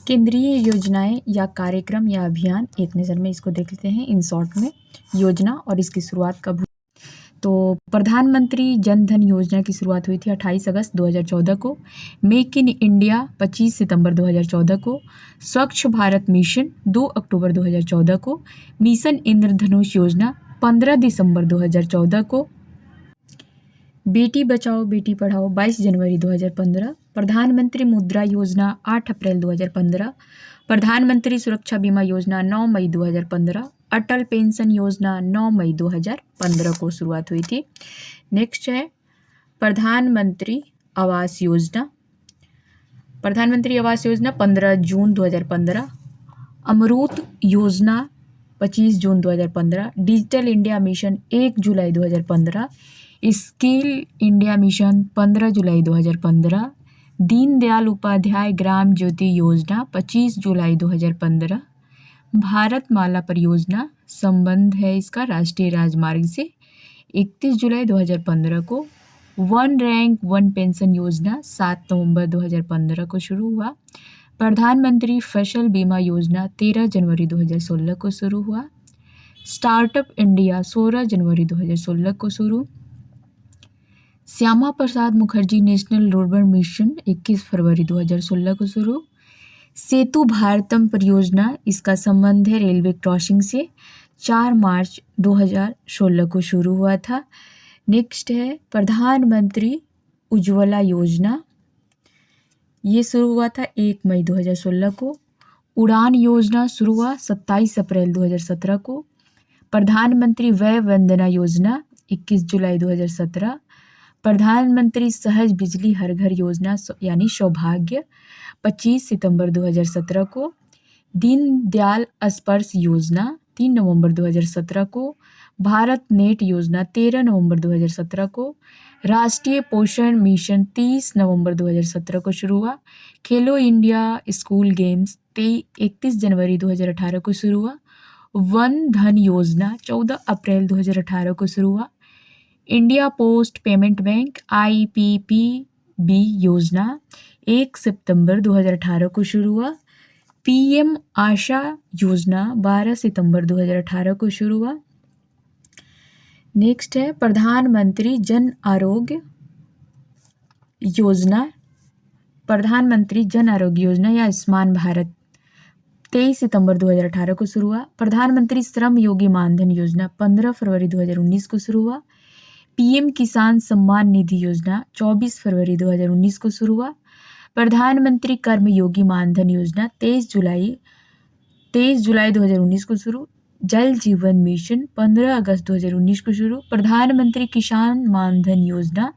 केंद्रीय योजनाएं या कार्यक्रम या अभियान, एक नज़र में इसको देख लेते हैं इन शॉर्ट में। योजना और इसकी शुरुआत कब हुई? तो प्रधानमंत्री जन धन योजना की शुरुआत हुई थी 28 अगस्त 2014 को। मेक इन इंडिया 25 सितंबर 2014 को। स्वच्छ भारत मिशन 2 अक्टूबर 2014 को। मिशन इंद्रधनुष योजना 15 दिसंबर 2014 को। बेटी बचाओ बेटी पढ़ाओ 22 जनवरी 2015। प्रधानमंत्री मुद्रा योजना 8 अप्रैल 2015। प्रधानमंत्री सुरक्षा बीमा योजना 9 मई 2015। अटल पेंशन योजना 9 मई 2015 को शुरुआत हुई थी। नेक्स्ट है प्रधानमंत्री आवास योजना। प्रधानमंत्री आवास योजना 15 जून 2015। अमरूत योजना 25 जून 2015। डिजिटल इंडिया मिशन 1 जुलाई 2015। स्किल इंडिया मिशन 15 जुलाई 2015। दीनदयाल उपाध्याय ग्राम ज्योति योजना 25 जुलाई 2015। भारतमाला परियोजना संबंध है इसका राष्ट्रीय राजमार्ग से 31 जुलाई 2015 को। वन रैंक वन पेंशन योजना 7 नवंबर 2015 को शुरू हुआ। प्रधानमंत्री फसल बीमा योजना 13 जनवरी 2016 को शुरू हुआ। स्टार्टअप इंडिया 16 जनवरी 2016 को शुरू। Shyama Prasad Mukherjee national rurban mission 21 फरवरी 2016 को शुरू। सेतु भारतम परियोजना, इसका संबंध है रेलवे क्रॉसिंग से, 4 मार्च 2016 को शुरू हुआ था। नेक्स्ट है प्रधानमंत्री उज्ज्वला योजना, ये शुरू हुआ था 1 मई 2016 को। उड़ान योजना शुरू हुआ 27 अप्रैल 2017 को। प्रधानमंत्री वय वंदना योजना 21 जुलाई 2017। प्रधानमंत्री सहज बिजली हर घर योजना यानी सौभाग्य 25 सितंबर 2017 को। दीनदयाल स्पर्श योजना 3 नवंबर 2017 को। भारत नेट योजना 13 नवंबर 2017 को। राष्ट्रीय पोषण मिशन 30 नवंबर 2017 को शुरू हुआ। खेलो इंडिया स्कूल गेम्स 31 जनवरी 2018 को शुरू हुआ। वन धन योजना 14 अप्रैल 2018 को शुरू हुआ। India post payment bank IPPB योजना 1 सितंबर 2018 को शुरू हुआ। PM आशा योजना 12 सितंबर 2018 को शुरू हुआ। नेक्स्ट है प्रधानमंत्री जन आरोग्य योजना। प्रधानमंत्री जन आरोग्य योजना या आयुष्मान भारत 23 सितंबर 2018 को शुरू हुआ। प्रधानमंत्री श्रम योगी मानधन योजना 15 फरवरी 2019 को शुरू हुआ। PM किसान सम्मान निधि योजना 24 फरवरी 2019 को शुरू हुआ। प्रधानमंत्री कर्मयोगी मानधन योजना 23 जुलाई 2019 को शुरू। जल जीवन मिशन 15 अगस्त 2019 को शुरू। प्रधानमंत्री किसान मानधन योजना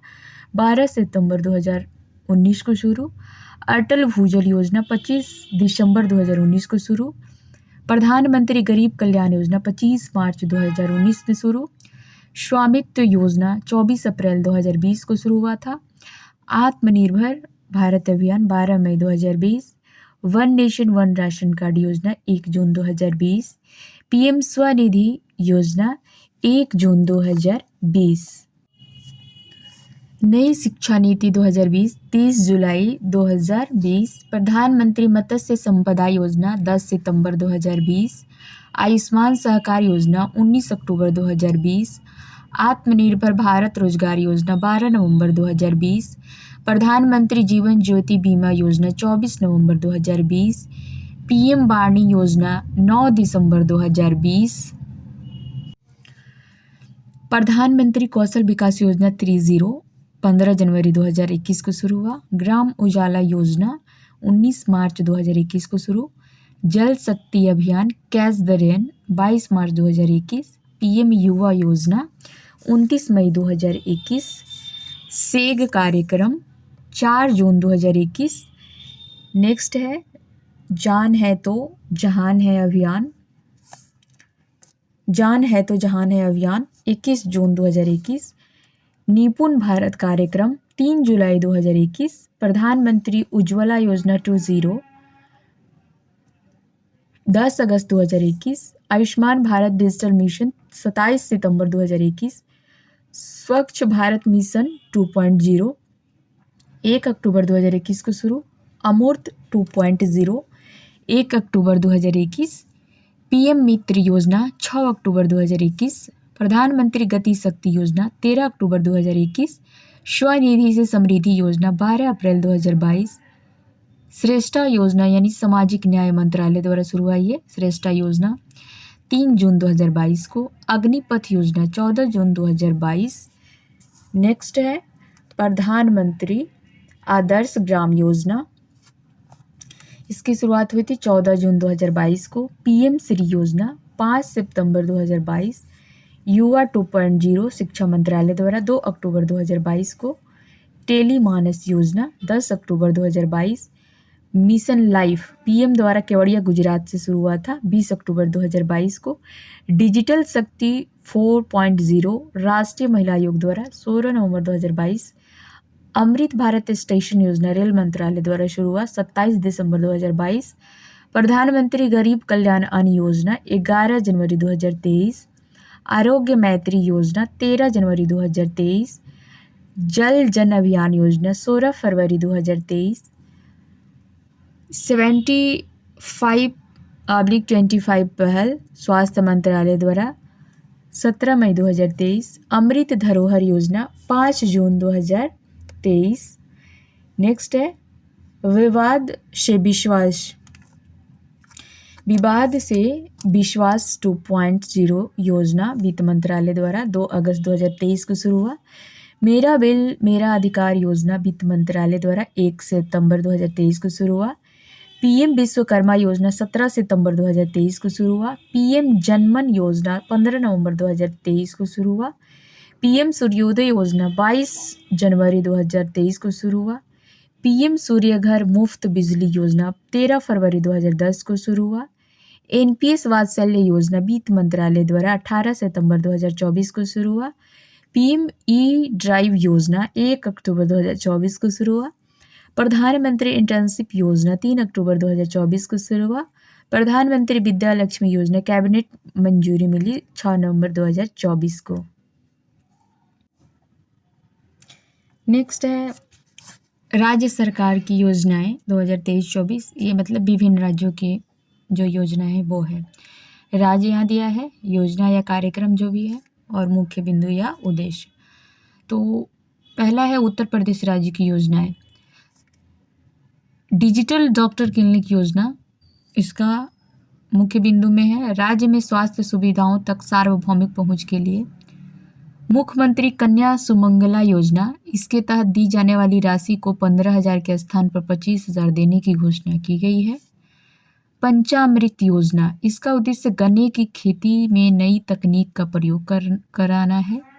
12 सितंबर 2019 को शुरू। अटल भूजल योजना 25 दिसंबर 2019 को शुरू। प्रधानमंत्री गरीब कल्याण योजना 25 मार्च 2019 में शुरू। स्वामित्व योजना 24 अप्रैल 2020 को शुरू हुआ था। आत्मनिर्भर भारत अभियान 12 मई 2020। One nation one ration card योजना 1 जून 2020। PM स्वनिधि योजना 1 जून 2020। नई शिक्षा नीति 2020 30 जुलाई 2020। प्रधानमंत्री मत्स्य संपदा योजना 10 सितंबर 2020। आयुष्मान सहकार योजना 19 अक्टूबर 2020। आत्मनिर्भर भारत रोजगार योजना 12 नवंबर 2020। प्रधानमंत्री जीवन ज्योति बीमा योजना 24 नवंबर 2020। PM वाणी योजना 9 दिसंबर 2020। प्रधानमंत्री कौशल विकास योजना 30 15 जनवरी 2021 को शुरू हुआ। ग्राम उजाला योजना 19 मार्च 2021 को शुरू। जल शक्ति अभियान catch the rain 22 March 2021। PM युवा योजना 29 मई 2021। सेग कार्यक्रम 4 जून 2021। नेक्स्ट है जान है तो जहान है अभियान। जान है तो जहान है अभियान 21 जून 2021। निपुण भारत कार्यक्रम 3 जुलाई 2021। प्रधानमंत्री उज्ज्वला योजना 20 10 अगस्त 2021। आयुष्मान भारत डिजिटल मिशन 27 सितंबर 2021। स्वच्छ भारत मिशन 2.0 1 अक्टूबर 2021 को शुरू। अमूर्त 2.0 1 अक्टूबर 2021, पीएम मित्र योजना 6 अक्टूबर 2021, प्रधानमंत्री गति शक्ति योजना 13 अक्टूबर 2021, स्वनिधि से समृद्धि योजना 12 अप्रैल 2022, श्रेष्ठा योजना यानी सामाजिक न्याय मंत्रालय द्वारा शुरू हुई है श्रेष्ठा योजना 3 जून 2022 को, अग्निपथ योजना 14 जून 2022। नेक्स्ट है प्रधानमंत्री आदर्श ग्राम योजना, इसकी शुरुआत हुई थी 14 जून 2022 को। पीएम श्री योजना 5 सितंबर 2022, युवा 2.0 शिक्षा मंत्रालय द्वारा 2 अक्टूबर 2022 को। टेली मानस योजना 10 अक्टूबर 2022, मिशन लाइफ पीएम द्वारा केवड़िया गुजरात से शुरू हुआ था 20 अक्टूबर 2022 को। डिजिटल शक्ति 4.0 राष्ट्रीय महिला आयोग द्वारा 16 नवंबर 2022। अमृत भारत स्टेशन योजना रेल मंत्रालय द्वारा शुरू हुआ 27 दिसंबर 2022। प्रधानमंत्री गरीब कल्याण अन्न योजना 11 जनवरी 2023। आरोग्य मैत्री योजना 13 जनवरी 2023। जल जन अभियान योजना 16 फरवरी 2023। 75/25 पहल स्वास्थ्य मंत्रालय द्वारा 17 मई 2023। अमृत धरोहर योजना 5 जून 2023। नेक्स्ट है विवाद से विश्वास 2.0 योजना वित्त मंत्रालय द्वारा 2 अगस्त 2023 को शुरू हुआ। मेरा बिल मेरा अधिकार योजना वित्त मंत्रालय द्वारा 1 सितंबर 2023 को शुरू हुआ। पीएम विश्वकर्मा योजना 17 सितंबर 2023 को शुरू हुआ। पीएम जनमन योजना 15 नवंबर 2023 को शुरू हुआ। पीएम सूर्योदय योजना 22 जनवरी 2023 को शुरू हुआ। पीएम सूर्यघर मुफ्त बिजली योजना 13 फरवरी 2010 को शुरू हुआ। एनपीएस वात्सल्य योजना वित्त मंत्रालय द्वारा 18 सितंबर 2024 को शुरू हुआ। पीएम ई ड्राइव योजना 1 अक्टूबर 2024 को शुरू हुआ। प्रधानमंत्री इंटर्नशिप योजना 3 अक्टूबर 2024 को शुरू हुआ। प्रधानमंत्री विद्या लक्ष्मी योजना कैबिनेट मंजूरी मिली 6 नवंबर 2024 को। नेक्स्ट है राज्य सरकार की योजनाएं 2023-24, ये मतलब विभिन्न राज्यों की जो योजनाएं हैं वो है। राज्य यहाँ दिया है, योजना या कार्यक्रम जो भी है, और मुख्य बिंदु या उद्देश्य। तो पहला है उत्तर प्रदेश राज्य की योजनाएं। डिजिटल डॉक्टर क्लिनिक योजना, इसका मुख्य बिंदु में है राज्य में स्वास्थ्य सुविधाओं तक सार्वभौमिक पहुंच के लिए। मुख्यमंत्री कन्या सुमंगला योजना, इसके तहत दी जाने वाली राशि को 15,000 के स्थान पर 25,000 देने की घोषणा की गई है। पंचामृत योजना, इसका उद्देश्य गन्ने की खेती में नई तकनीक का प्रयोग कराना है।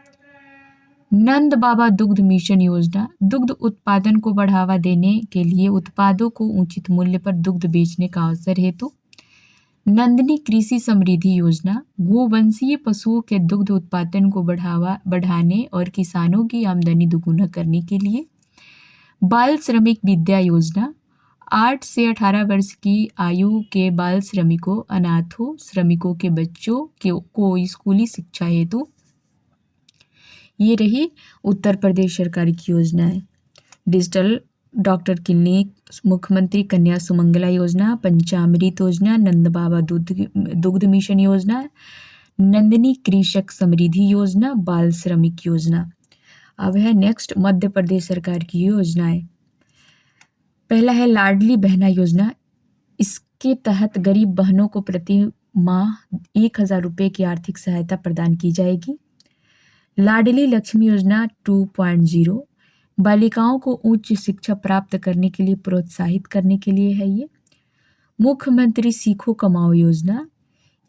नंद बाबा दुग्ध मिशन योजना, दुग्ध उत्पादन को बढ़ावा देने के लिए उत्पादों को उचित मूल्य पर दुग्ध बेचने का अवसर हेतु। नंदनी कृषि समृद्धि योजना, गोवंशीय पशुओं के दुग्ध उत्पादन को बढ़ाने और किसानों की आमदनी दोगुना करने के लिए। बाल श्रमिक विद्या योजना, 8 से 18 वर्ष की आयु के बाल श्रमिकों, अनाथों, श्रमिकों के बच्चों को स्कूली शिक्षा हेतु। ये रही उत्तर प्रदेश सरकार की योजनाएं। डिजिटल डॉक्टर क्लिनिक, मुख्यमंत्री कन्या सुमंगला योजना, पंचामृत योजना, नंद बाबा दुग्ध मिशन योजना, नंदिनी कृषक समृद्धि योजना, बाल श्रमिक योजना। अब है नेक्स्ट मध्य प्रदेश सरकार की योजनाएं। पहला है लाडली बहना योजना, इसके तहत गरीब बहनों को प्रति माह 1,000 रुपये की आर्थिक सहायता प्रदान की जाएगी। लाडली लक्ष्मी योजना 2.0, बालिकाओं को उच्च शिक्षा प्राप्त करने के लिए प्रोत्साहित करने के लिए है ये। मुख्यमंत्री सीखो कमाओ योजना,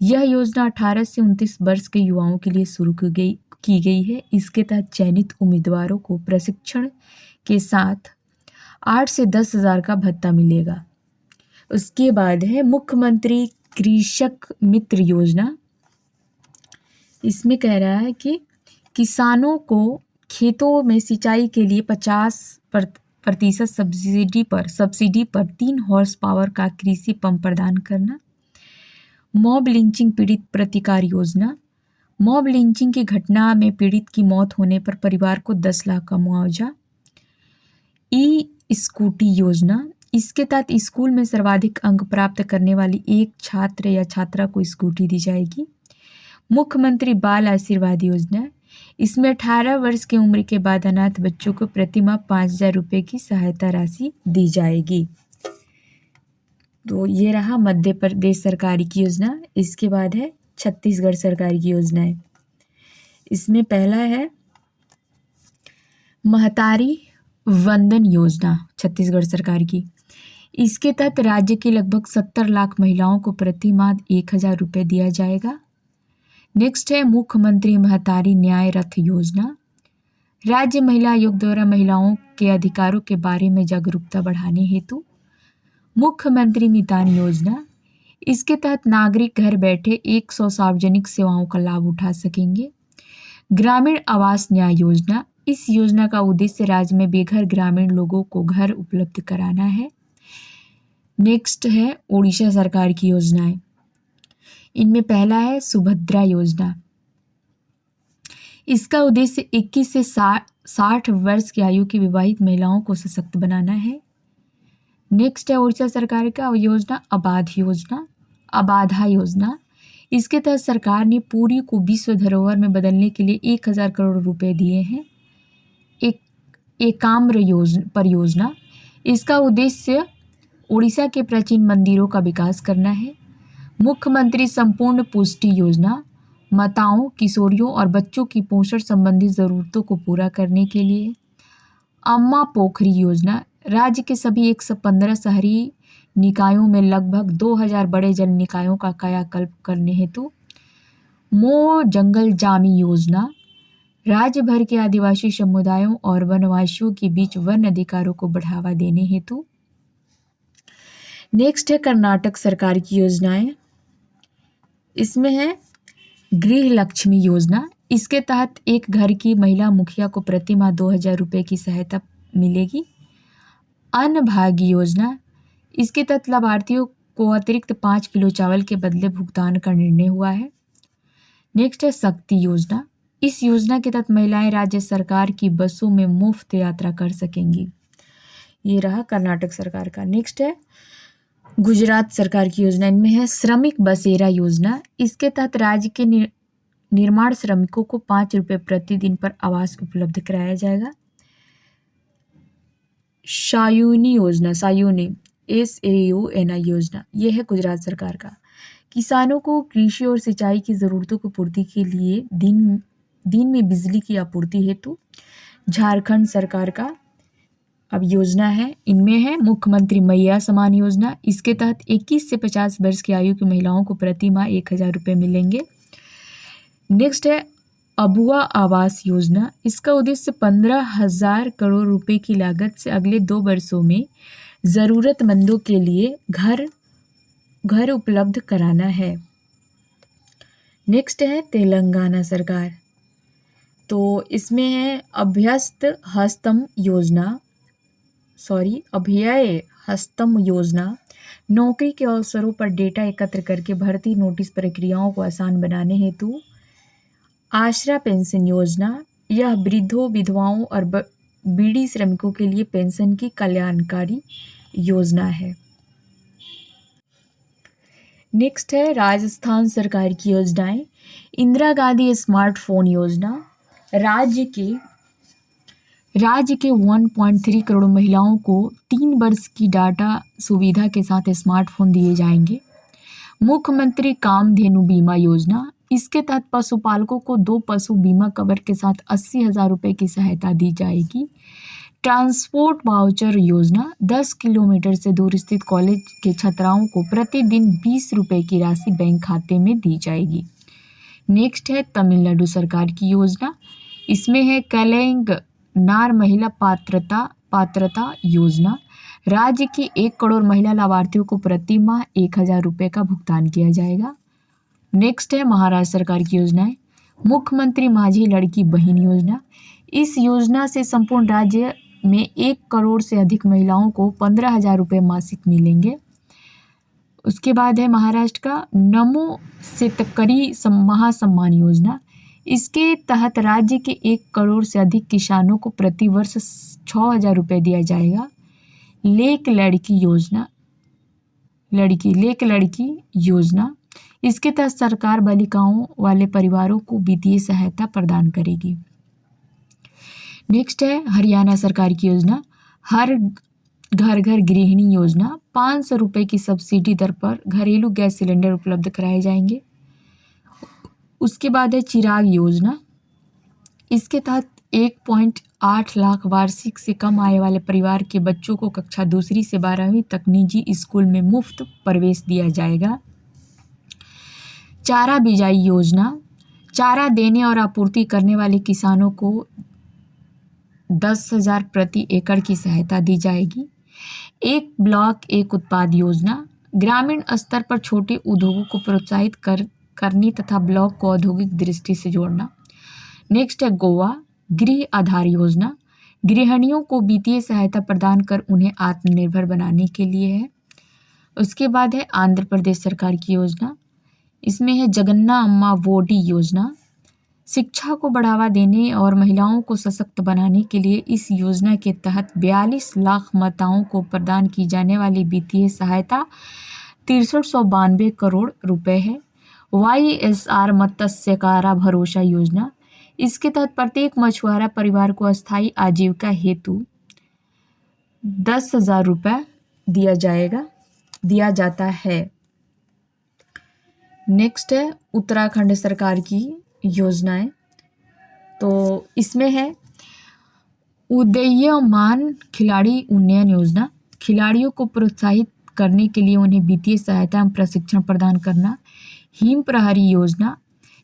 यह योजना 18 से 29 वर्ष के युवाओं के लिए शुरू की गई है। इसके तहत चयनित उम्मीदवारों को प्रशिक्षण के साथ 8 से 10,000 का भत्ता मिलेगा। उसके बाद है मुख्यमंत्री कृषक मित्र योजना, इसमें कह रहा है कि किसानों को खेतों में सिंचाई के लिए 50% सब्सिडी पर 3 हॉर्स पावर का कृषि पंप प्रदान करना। मॉब लिंचिंग पीड़ित प्रतिकार योजना, मॉब लिंचिंग की घटना में पीड़ित की मौत होने पर परिवार को 10 लाख का मुआवजा। ई स्कूटी योजना, इसके तहत स्कूल में सर्वाधिक अंक प्राप्त करने वाली एक छात्र या छात्रा को स्कूटी दी जाएगी। मुख्यमंत्री बाल आशीर्वाद योजना, इसमें 18 वर्ष की उम्र के बाद अनाथ बच्चों को प्रतिमाह 5,000 रुपये की सहायता राशि दी जाएगी। तो ये रहा मध्य प्रदेश सरकार की योजना। इसके बाद है छत्तीसगढ़ सरकार की योजनाएं। इसमें पहला है महतारी वंदन योजना छत्तीसगढ़ सरकार की। इसके तहत राज्य की लगभग 70 लाख महिलाओं को प्रति माह 1,000 रुपये दिया जाएगा। नेक्स्ट है मुख्यमंत्री महतारी न्याय रथ योजना। राज्य महिला आयोग द्वारा महिलाओं के अधिकारों के बारे में जागरूकता बढ़ाने हेतु मुख्यमंत्री मितान योजना। इसके तहत नागरिक घर बैठे 100 सार्वजनिक सेवाओं का लाभ उठा सकेंगे। ग्रामीण आवास न्याय योजना, इस योजना का उद्देश्य राज्य में बेघर ग्रामीण लोगों को घर उपलब्ध कराना है। नेक्स्ट है ओडिशा सरकार की योजनाएं। इनमें पहला है सुभद्रा योजना। इसका उद्देश्य 21 से 60 वर्ष की आयु की विवाहित महिलाओं को सशक्त बनाना है। नेक्स्ट है ओडिशा सरकार का योजना अबाधा योजना। इसके तहत सरकार ने पुरी को विश्व धरोहर में बदलने के लिए 1,000 करोड़ रुपए दिए हैं। एकाम्र परियोजना, इसका उद्देश्य उड़ीसा के प्राचीन मंदिरों का विकास करना है। मुख्यमंत्री संपूर्ण पुष्टि योजना, माताओं, किशोरियों और बच्चों की पोषण संबंधी ज़रूरतों को पूरा करने के लिए। अम्मा पोखरी योजना, राज्य के सभी 115 शहरी निकायों में लगभग 2,000 बड़े जल निकायों का कायाकल्प करने हेतु। मो जंगल जामी योजना, राज्य भर के आदिवासी समुदायों और वनवासियों के बीच वन अधिकारों को बढ़ावा देने हेतु। नेक्स्ट है कर्नाटक सरकार की योजनाएं। इसमें है गृह लक्ष्मी योजना। इसके तहत एक घर की महिला मुखिया को प्रति माह 2,000 रुपये की सहायता मिलेगी। अन्न भाग्य योजना, इसके तहत लाभार्थियों को अतिरिक्त 5 किलो चावल के बदले भुगतान का निर्णय हुआ है। नेक्स्ट है शक्ति योजना। इस योजना के तहत महिलाएं राज्य सरकार की बसों में मुफ्त यात्रा कर सकेंगी। ये रहा कर्नाटक सरकार का। नेक्स्ट है गुजरात सरकार की योजना। इनमें है श्रमिक बसेरा योजना। इसके तहत राज्य के निर्माण श्रमिकों को 5 रुपये प्रतिदिन पर आवास उपलब्ध कराया जाएगा। सायूनी योजना, SAUNI योजना, यह है गुजरात सरकार का। किसानों को कृषि और सिंचाई की ज़रूरतों की पूर्ति के लिए दिन में बिजली की आपूर्ति हेतु झारखंड सरकार का अब योजना है। इनमें है मुख्यमंत्री मैया समान योजना। इसके तहत 21 से 50 वर्ष की आयु की महिलाओं को प्रति माह 1,000 रुपये मिलेंगे। नेक्स्ट है अबुआ आवास योजना। इसका उद्देश्य 15,000 करोड़ रुपए की लागत से अगले 2 वर्षों में ज़रूरतमंदों के लिए घर उपलब्ध कराना है। नेक्स्ट है तेलंगाना सरकार। तो इसमें है अभय हस्तम योजना। नौकरी के अवसरों पर डेटा एकत्र करके भर्ती नोटिस प्रक्रियाओं को आसान बनाने हेतु। आश्रा पेंशन योजना, यह वृद्धों, विधवाओं और बीड़ी श्रमिकों के लिए पेंशन की कल्याणकारी योजना है। नेक्स्ट है राजस्थान सरकार की योजनाएं। इंदिरा गांधी स्मार्टफोन योजना, राज्य के 1.3 करोड़ महिलाओं को 3 वर्ष की डाटा सुविधा के साथ स्मार्टफोन दिए जाएंगे। मुख्यमंत्री कामधेनु बीमा योजना, इसके तहत पशुपालकों को 2 पशु बीमा कवर के साथ 80,000 रुपये की सहायता दी जाएगी। ट्रांसपोर्ट वाउचर योजना, 10 किलोमीटर से दूर स्थित कॉलेज के छात्राओं को प्रतिदिन 20 रुपये की राशि बैंक खाते में दी जाएगी। नेक्स्ट है तमिलनाडु सरकार की योजना। इसमें है कलैंगनार महिला पात्रता योजना। राज्य की 1 करोड़ महिला लाभार्थियों को प्रति माह 1,000 रुपये का भुगतान किया जाएगा। नेक्स्ट है महाराष्ट्र सरकार की योजनाएं। मुख्यमंत्री माझी लड़की बहन योजना, इस योजना से संपूर्ण राज्य में 1 करोड़ से अधिक महिलाओं को 15,000 रुपये मासिक मिलेंगे। उसके बाद है महाराष्ट्र का नमो शेतकरी महासम्मान योजना। इसके तहत राज्य के 1 करोड़ से अधिक किसानों को प्रति वर्ष 6,000 रुपये दिया जाएगा। लेक लड़की योजना, लेक लड़की योजना। इसके तहत सरकार बालिकाओं वाले परिवारों को वित्तीय सहायता प्रदान करेगी। नेक्स्ट है हरियाणा सरकार की योजना, हर घर घर गृहिणी योजना। 500 रुपये की सब्सिडी दर पर घरेलू गैस सिलेंडर उपलब्ध कराए जाएंगे। उसके बाद है चिराग योजना। इसके तहत 1.8 लाख वार्षिक से कम आय वाले परिवार के बच्चों को कक्षा 2 से 12वीं तक निजी स्कूल में मुफ्त प्रवेश दिया जाएगा। चारा बिजाई योजना, चारा देने और आपूर्ति करने वाले किसानों को 10,000 प्रति एकड़ की सहायता दी जाएगी। एक ब्लॉक एक उत्पाद योजना, ग्रामीण स्तर पर छोटे उद्योगों को प्रोत्साहित करने तथा ब्लॉक को औद्योगिक दृष्टि से जोड़ना। नेक्स्ट है गोवा गृह आधार योजना, गृहिणियों को वित्तीय सहायता प्रदान कर उन्हें आत्मनिर्भर बनाने के लिए है। उसके बाद है आंध्र प्रदेश सरकार की योजना, इसमें है जगन्ना अम्मा वोडी योजना। शिक्षा को बढ़ावा देने और महिलाओं को सशक्त बनाने के लिए इस योजना के तहत 42 लाख माताओं को प्रदान की जाने वाली वित्तीय सहायता 6392 करोड़ रुपए है। YSR मत्स्यकारा भरोसा योजना, इसके तहत प्रत्येक मछुआरा परिवार को अस्थायी आजीविका हेतु 10,000 रुपये दिया जाता है। नेक्स्ट है उत्तराखंड सरकार की योजनाएं, तो इसमें है उदीयमान खिलाड़ी उन्नयन योजना, खिलाड़ियों को प्रोत्साहित करने के लिए उन्हें वित्तीय सहायता एवं प्रशिक्षण प्रदान करना। हिम प्रहरी योजना,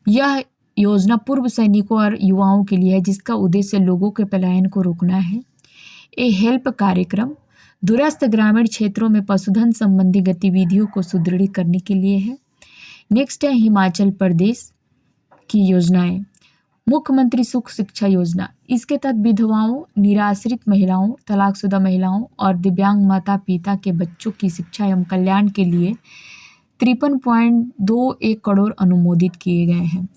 यह योजना पूर्व सैनिकों और युवाओं के लिए है जिसका उद्देश्य लोगों के पलायन को रोकना है। ए हेल्प कार्यक्रम दूरस्थ ग्रामीण क्षेत्रों में पशुधन संबंधी गतिविधियों को सुदृढ़ करने के लिए है। नेक्स्ट है हिमाचल प्रदेश की योजनाएं, मुख्यमंत्री सुख शिक्षा योजना, इसके तहत विधवाओं, निराश्रित महिलाओं, तलाकशुदा महिलाओं और दिव्यांग माता पिता के बच्चों की शिक्षा एवं कल्याण के लिए 53.21 करोड़ अनुमोदित किए गए हैं।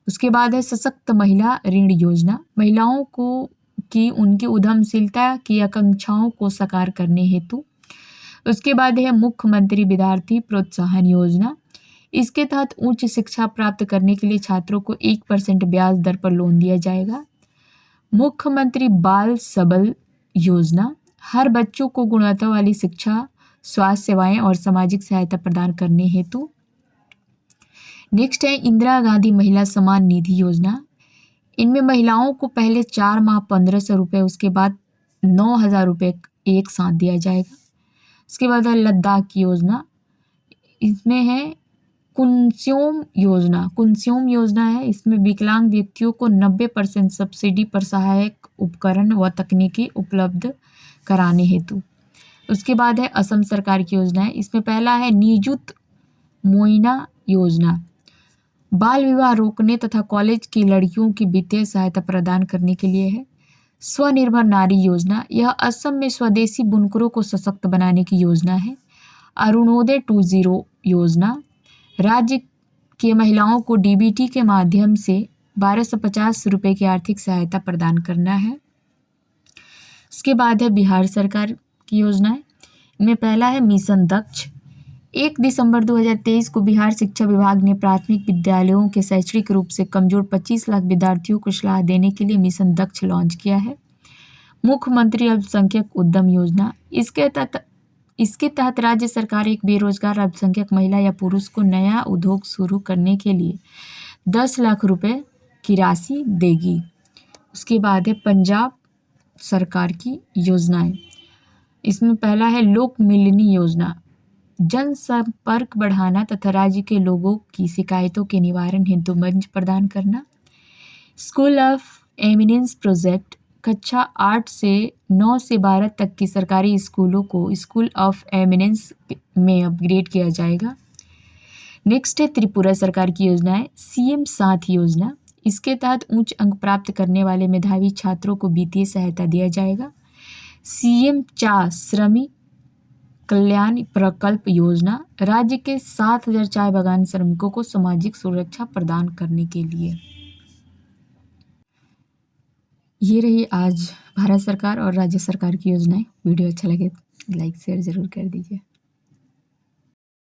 उसके बाद है सशक्त महिला ऋण योजना, महिलाओं को की उनकी उद्यमशीलता की आकांक्षाओं को साकार करने हेतु। उसके बाद है मुख्यमंत्री विद्यार्थी प्रोत्साहन योजना, इसके तहत उच्च शिक्षा प्राप्त करने के लिए छात्रों को 1% ब्याज दर पर लोन दिया जाएगा। मुख्यमंत्री बाल सबल योजना, हर बच्चों को गुणवत्ता वाली शिक्षा, स्वास्थ्य सेवाएं और सामाजिक सहायता प्रदान करने हेतु। नेक्स्ट है इंदिरा गांधी महिला सम्मान निधि योजना, इनमें महिलाओं को पहले 4 माह 1,500 रुपये, उसके बाद 9,000 रुपये एक साथ दिया जाएगा। उसके बाद है लद्दाख योजना, इसमें है कुंस्योम योजना है, इसमें विकलांग व्यक्तियों को 90% सब्सिडी पर सहायक उपकरण व तकनीकी उपलब्ध कराने हेतु। उसके बाद है असम सरकार की योजना है, इसमें पहला है निजुत मोइना योजना, बाल विवाह रोकने तथा कॉलेज की लड़कियों की वित्तीय सहायता प्रदान करने के लिए है। स्वनिर्भर नारी योजना, यह असम में स्वदेशी बुनकरों को सशक्त बनाने की योजना है। अरुणोदय 2.0 योजना, राज्य के महिलाओं को DBT के माध्यम से 1,250 रुपये की आर्थिक सहायता प्रदान करना है। उसके बाद है बिहार सरकार की योजनाएं, इनमें पहला है मिशन दक्ष। 1 दिसंबर 2023 को बिहार शिक्षा विभाग ने प्राथमिक विद्यालयों के शैक्षणिक रूप से कमजोर 25 लाख विद्यार्थियों को सलाह देने के लिए मिशन दक्ष लॉन्च किया है। मुख्यमंत्री अल्पसंख्यक उद्यम योजना, इसके तहत राज्य सरकार एक बेरोजगार अल्पसंख्यक महिला या पुरुष को नया उद्योग शुरू करने के लिए 10 लाख रुपए की राशि देगी। उसके बाद है पंजाब सरकार की योजनाएं, इसमें पहला है लोक मिलनी योजना, जनसंपर्क बढ़ाना तथा राज्य के लोगों की शिकायतों के निवारण हेतु मंच प्रदान करना। स्कूल ऑफ एमिनेंस प्रोजेक्ट, कक्षा 8 से 9 से 12 तक की सरकारी स्कूलों को स्कूल ऑफ एमिनेंस में अपग्रेड किया जाएगा। नेक्स्ट है त्रिपुरा सरकार की योजना है CM साथ योजना, इसके तहत उच्च अंक प्राप्त करने वाले मेधावी छात्रों को वित्तीय सहायता दिया जाएगा। CM चा श्रमिक कल्याण प्रकल्प योजना, राज्य के 7,000 चाय बागान श्रमिकों को सामाजिक सुरक्षा प्रदान करने के लिए। ये रही आज भारत सरकार और राज्य सरकार की योजनाएं। वीडियो अच्छा लगे लाइक शेयर ज़रूर कर दीजिए।